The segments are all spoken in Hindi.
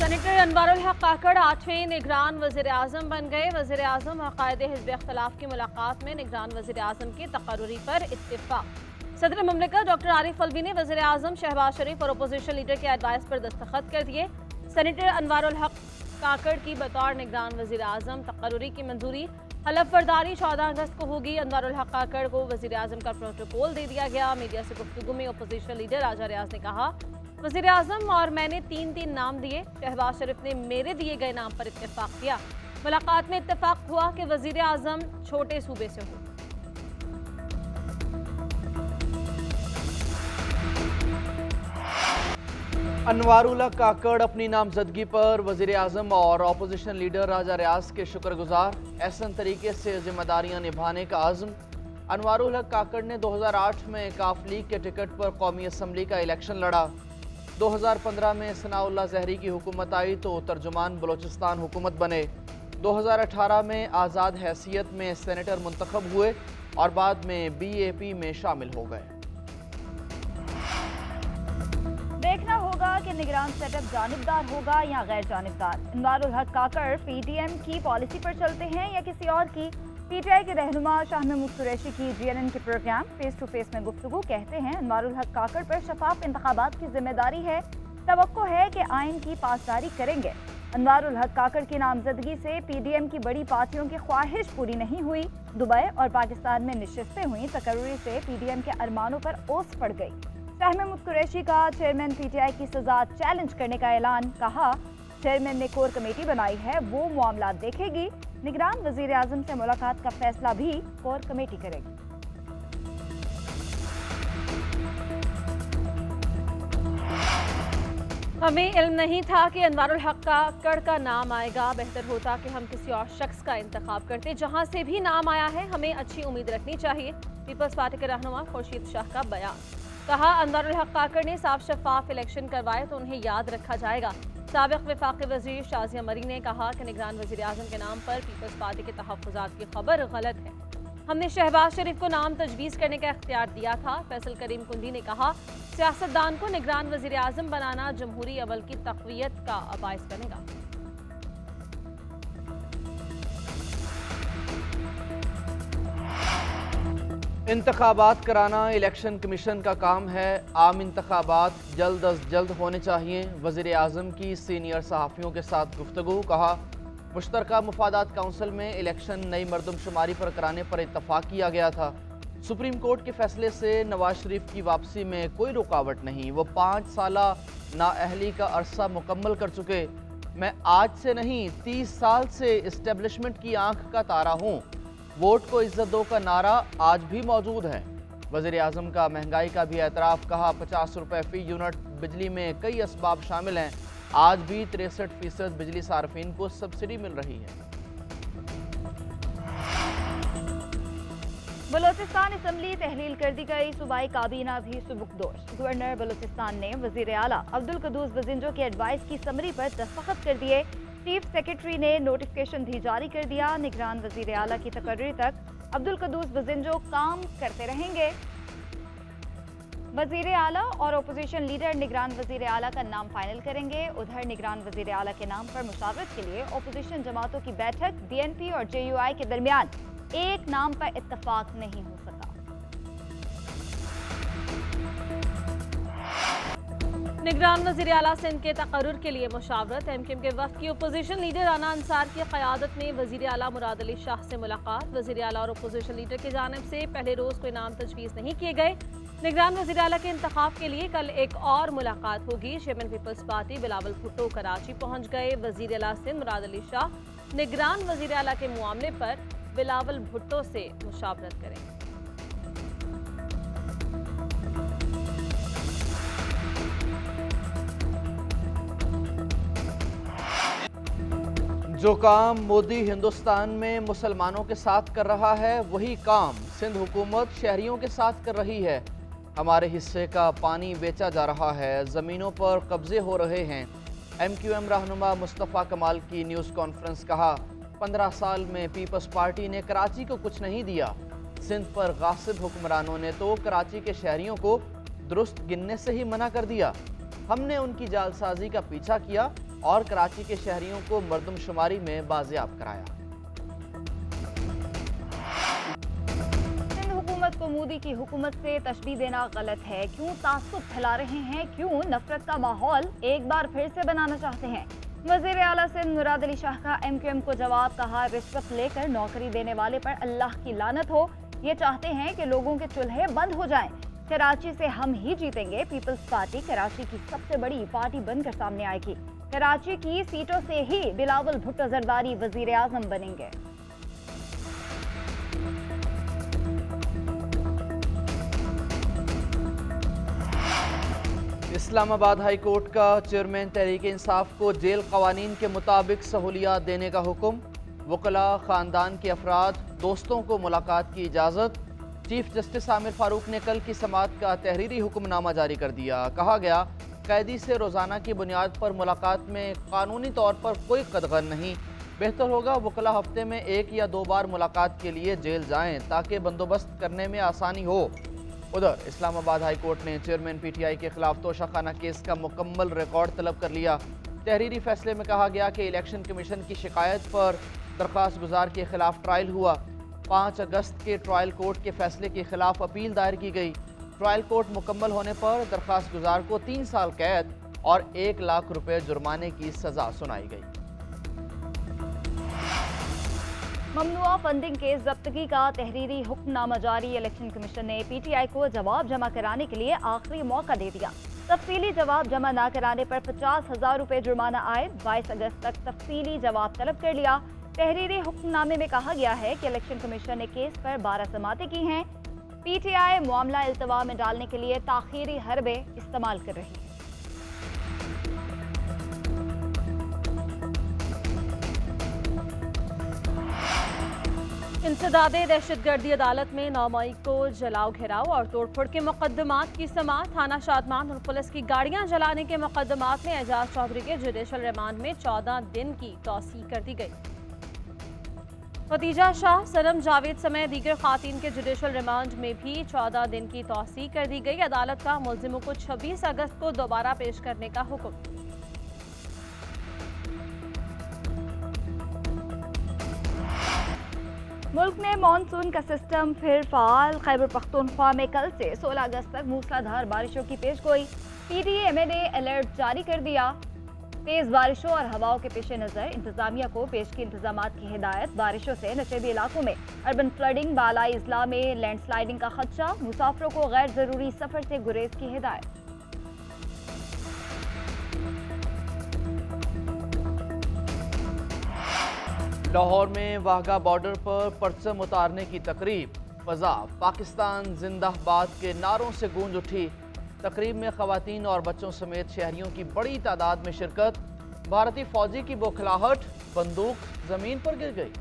सेनेटर अनवारुल हक काकड़ 8वें निगरान वज़ीर-ए-आज़म बन गए। वज़ीर-ए-आज़म और कायदे हिज़्ब इख्तिलाफ की मुलाकात में निगरान वज़ीर-ए-आज़म की तकर्रुरी पर इत्तिफाक। सदर मुमलिकत डॉक्टर आरिफ अलवी ने वज़ीर-ए-आज़म शहबाज शरीफ और अपोजिशन लीडर के एडवाइस पर दस्तखत कर दिए। सेनेटर अनवारुल हक काकड़ की बतौर निगरान वज़ीर-ए-आज़म तकर्रुरी की मंजूरी। हलफ बर्दारी 14 अगस्त को होगी। अनवारुल हक काकड़ को वज़ीर-ए-आज़म का प्रोटोकॉल दे दिया गया। मीडिया से गुफ्तगू में अपोजिशन लीडर राजा रियाज ने कहा, वज़ीर-ए-आज़म और मैंने तीन नाम दिए। शहबाज शरीफ ने मेरे दिए गए नाम पर इत्तेफाक किया। मुलाकात में इत्तेफाक हुआ कि वज़ीर-ए-आज़म छोटे सूबे से हो। अनवारुल हक काकड़ अपनी नामजदगी पर वज़ीर-ए-आज़म और अपोजिशन लीडर राजा रियाज के शुक्रगुजार। एहसन तरीके से जिम्मेदारियां निभाने का आज़म। अनवारुल हक काकड़ ने 2008 में काफ लीग के टिकट पर कौमी असम्बली का इलेक्शन लड़ा। 2015 में सनाउल्लाह ज़हरी की हुकूमत आई तो तर्जुमान बलोचिस्तान हुकूमत बने। 2018 में आज़ाद हैसियत में सेनेटर मुंतखब हुए और बाद में BAP में शामिल हो गए। देखना होगा कि निगरान सेटअप जानिबदार होगा या गैर जानिबदार। अनवारुल हक काकड़ PTM की पॉलिसी पर चलते हैं या किसी और की। PTI के रहनुमा शाह महमूद कुरैशी की GNN के प्रोग्राम फेस टू फेस में गुफ्तगू कहते हैं, अनवारुल हक काकड़ पर शफाफ इंतखाबात की जिम्मेदारी है। तवक्को है कि आइन की पासदारी करेंगे। अनवारुल हक काकड़ की नामजदगी से PDM की बड़ी पार्टियों की ख्वाहिश पूरी नहीं हुई। दुबई और पाकिस्तान में नशिस्तें हुई। तकर्रुरी से PDM के अरमानों पर ओस पड़ गई। शाह महमूद कुरैशी का चेयरमैन PTI की सजा चैलेंज करने का ऐलान। कहा, चेयरमैन ने कोर कमेटी बनाई है, वो मामला देखेगी। निगरान वज़ीर-ए-आज़म से मुलाकात का फैसला भी कोर कमेटी करेगी। हमें इल्म नहीं था कि अनवारुल हक काकड़ का नाम आएगा। बेहतर होता कि हम किसी और शख्स का इंतखाब करते। जहां से भी नाम आया है हमें अच्छी उम्मीद रखनी चाहिए। पीपल्स पार्टी के रहनुमा खुर्शीद शाह का बयान। कहा, अनवारुल हक काकड़ ने साफ शफाफ इलेक्शन करवाए तो उन्हें याद रखा जाएगा। साबिक़ वफाकी वज़ीर शाज़िया मरी ने कहा कि निगरान वज़ीर-ए-आज़म के नाम पर पीपल्स पार्टी के तहफ़्फ़ुज़ात की खबर गलत है। हमने शहबाज शरीफ को नाम तजवीज़ करने का इख्तियार दिया था। फैसल करीम कुंदी ने कहा, सियासतदान को निगरान वज़ीर-ए-आज़म बनाना जमहूरी अमल की तक़वियत का बाइस बनेगा। इंतखाबात कराना इलेक्शन कमीशन का काम है। आम इंतखाबात जल्द अज जल्द होने चाहिए। वज़ीर-ए-आज़म की सीनियर सहाफ़ियों के साथ गुफ्तगू। कहा, मुश्तरका मुफादात काउंसिल में इलेक्शन नई मरदमशुमारी पर कराने पर इत्तफाक किया गया था। सुप्रीम कोर्ट के फैसले से नवाज शरीफ की वापसी में कोई रुकावट नहीं। वो 5 साला नाअहली का अरसा मुकम्मल कर चुके। मैं आज से नहीं 30 साल से इस्टेब्लिशमेंट की आंख का तारा हूँ। वोट को इज्जत दो का नारा आज भी मौजूद है। वज़ीर-ए-आज़म का महंगाई का भी एतराफ़। कहा, 50 रुपये फ़ी यूनिट। बिजली में कई असबाब शामिल हैं। आज भी 63% बिजली सार्फिन को सब्सिडी मिल रही है। बलोचिस्तान असम्बली तहलील कर दी गई। सूबाई काबीना भी सुबुकदोश। गवर्नर बलोचिस्तान ने वज़ीर आला अब्दुल कदूस बजिंजो की एडवाइस की समरी पर दस्तखत कर दिए। चीफ सेक्रेटरी ने नोटिफिकेशन भी जारी कर दिया। निगरान वज़ीर आला की तकर्री तक अब्दुल कदूस बजिंजो काम करते रहेंगे। वज़ीर आला और अपोजिशन लीडर निगरान वज़ीर आला का नाम फाइनल करेंगे। उधर निगरान वज़ीर आला के नाम पर मुशावरत के लिए अपोजिशन जमातों की बैठक। BNP और JUI के दरमियान एक नाम पर इत्तफाक नहीं हो सका। निगरान वज़ीर आला सिंध के तकर्रुर के लिए मुशावरत। MKM के वफ़द की अपोजिशन लीडर राना अंसार की क़यादत में वज़ीर आला मुराद अली शाह से मुलाकात। वज़ीर आला और अपोजिशन लीडर की जानिब से पहले रोज़ कोई नाम तजवीज़ नहीं किए गए। निगरान वज़ीर आला के इंतखाब के लिए कल एक और मुलाकात होगी। चेयरमैन पीपल्स पार्टी बिलावल भुट्टो कराची पहुँच गए। वज़ीर आला सिंध मुराद अली शाह निगरान वज़ीर आला के मामले पर बिलावल भुट्टो से मुशावरत करेंगे। जो काम मोदी हिंदुस्तान में मुसलमानों के साथ कर रहा है, वही काम सिंध हुकूमत शहरियों के साथ कर रही है। हमारे हिस्से का पानी बेचा जा रहा है, ज़मीनों पर कब्जे हो रहे हैं। MQM रहनुमा मुस्तफ़ा कमाल की न्यूज़ कॉन्फ्रेंस। कहा, 15 साल में पीपल्स पार्टी ने कराची को कुछ नहीं दिया। सिंध पर गासिब हुक्मरानों ने तो कराची के शहरियों को दुरुस्त गिनने से ही मना कर दिया। हमने उनकी जालसाजी का पीछा किया और कराची के शहरियों को मरदमशुमारी में बाजियाब कराया। हुकूमत को मोदी की हुकूमत से तशबीह देना गलत है। क्यों तासुब फैला रहे हैं, क्यों नफरत का माहौल एक बार फिर से बनाना चाहते हैं। वज़ीर आला सिंध मुराद अली शाह का MQM को जवाब, कहा रिश्वत लेकर नौकरी देने वाले पर अल्लाह की लानत हो। ये चाहते हैं कि लोगों के चूल्हे बंद हो जाएं। कराची से हम ही जीतेंगे। पीपल्स पार्टी कराची की सबसे बड़ी पार्टी बनकर सामने आएगी। कराची की सीटों से ही बिलावल भुट्टो जरदारी वज़ीर आज़म बनेंगे। इस्लामाबाद हाई कोर्ट का चेयरमैन तहरीक इंसाफ को जेल कवानीन के मुताबिक सहूलियात देने का हुक्म। वकला, ख़ानदान के अफराद, दोस्तों को मुलाकात की इजाज़त। चीफ जस्टिस आमिर फारूक ने कल की समाअत का तहरीरी हुक्मनामा जारी कर दिया। कहा गया, कैदी से रोज़ाना की बुनियाद पर मुलाकात में कानूनी तौर पर कोई कदगन नहीं। बेहतर होगा वकला हफ्ते में 1 या 2 बार मुलाकात के लिए जेल जाएँ ताकि बंदोबस्त करने में आसानी हो। उधर इस्लामाबाद हाई कोर्ट ने चेयरमैन PTI के खिलाफ तोशाखाना केस का मुकम्मल रिकॉर्ड तलब कर लिया। तहरीरी फैसले में कहा गया कि इलेक्शन कमीशन की शिकायत पर दरख्वास्त गुजार के खिलाफ ट्रायल हुआ। 5 अगस्त के ट्रायल कोर्ट के फैसले के खिलाफ अपील दायर की गई। ट्रायल कोर्ट मुकम्मल होने पर दरख्वास्त गुजार को 3 साल कैद और 1 लाख रुपए जुर्माने की सजा सुनाई गई। ममनुआ फंडिंग के जब्तगी का तहरीरी हुक्मनामा जारी। इलेक्शन कमीशन ने PTI को जवाब जमा कराने के लिए आखिरी मौका दे दिया। तफसीली जवाब जमा न कराने पर 50,000 रुपए जुर्माना आयद। 22 अगस्त तक तफसीली जवाब तलब कर लिया। तहरीरी हुक्मनामे में कहा गया है कि इलेक्शन कमीशन ने केस पर 12 समातें की हैं। PTI मामला इल्तवा में डालने के लिए ताखीरी हरबे इस्तेमाल कर रही है। इंसदादे दहशतगर्दी अदालत में 9 मई को जलाओ, घेराव और तोड़फोड़ के मुकदमात की समाअत। थाना शादमान और पुलिस की गाड़ियां जलाने के मुकदमात में एजाज चौधरी के जुडिशल रिमांड में 14 दिन की तौसीह कर दी गई। खदीजा शाह, सनम जावेद समेत दीगर खातीन के जुडिशल रिमांड में भी 14 दिन की तौसीह कर दी गई। अदालत का मुल्जिमों को 26 अगस्त को दोबारा पेश करने का हुक्म। मुल्क में मानसून का सिस्टम फिर फाल। खैबर पख्तूनख्वा में कल से 16 अगस्त तक मूसलाधार बारिशों की पेशगोई। PDMA ने अलर्ट जारी कर दिया। तेज बारिशों और हवाओं के पेश नज़र इंतजामिया को पेश की इंतजामात की हिदायत। बारिशों से नशेबी इलाकों में अर्बन फ्लडिंग, बालाई इजला में लैंडस्लाइडिंग का खदशा। मुसाफिरों को गैर जरूरी सफर से गुरेज की हिदायत। लाहौर में वाघा बॉर्डर पर परचम उतारने की तकरीब। फजा पाकिस्तान जिंदाबाद के नारों से गूंज उठी। तकरीब में खवातीन और बच्चों समेत शहरियों की बड़ी तादाद में शिरकत। भारतीय फौजी की बौखलाहट, बंदूक जमीन पर गिर गई।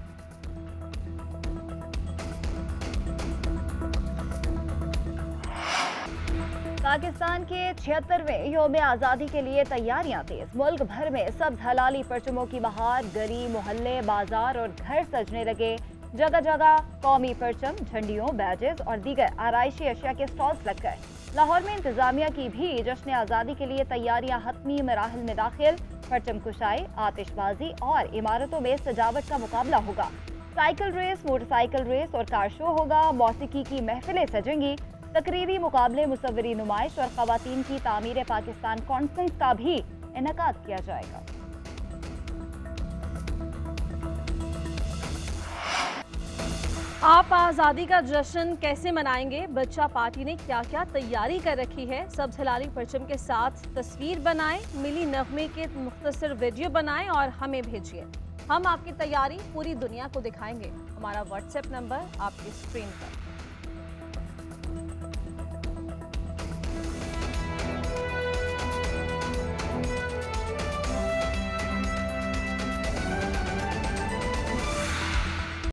पाकिस्तान के 76वें यौम आज़ादी के लिए तैयारियां तेज। मुल्क भर में सब्ज हलाली परचमों की बहार। गली, मोहल्ले, बाजार और घर सजने लगे। जगह जगह कौमी परचम, झंडियों, बैजेस और दीगर आराइशी अशिया के स्टॉल्स लग गए। लाहौर में इंतजामिया की भी जश्न आज़ादी के लिए तैयारियां हतमी मराहल में दाखिल। परचम कुशाई, आतिशबाजी और इमारतों में सजावट का मुकाबला होगा। साइकिल रेस, मोटरसाइकिल रेस और कार शो होगा। मौसीकी की महफिलें सजेंगी। तकरीरी मुकाबले, मुसव्वरी नुमाइश और खवातीन की तामीर पाकिस्तान कॉन्फ्रेंस का भी इनेकाद किया जाएगा। आप आज़ादी का जश्न कैसे मनाएंगे? बच्चा पार्टी ने क्या क्या तैयारी कर रखी है? सब्ज हलाली परचम के साथ तस्वीर बनाएं, मिली नगमे के मुख्तसर वीडियो बनाएं और हमें भेजिए। हम आपकी तैयारी पूरी दुनिया को दिखाएंगे। हमारा व्हाट्सएप नंबर आपकी स्क्रीन पर।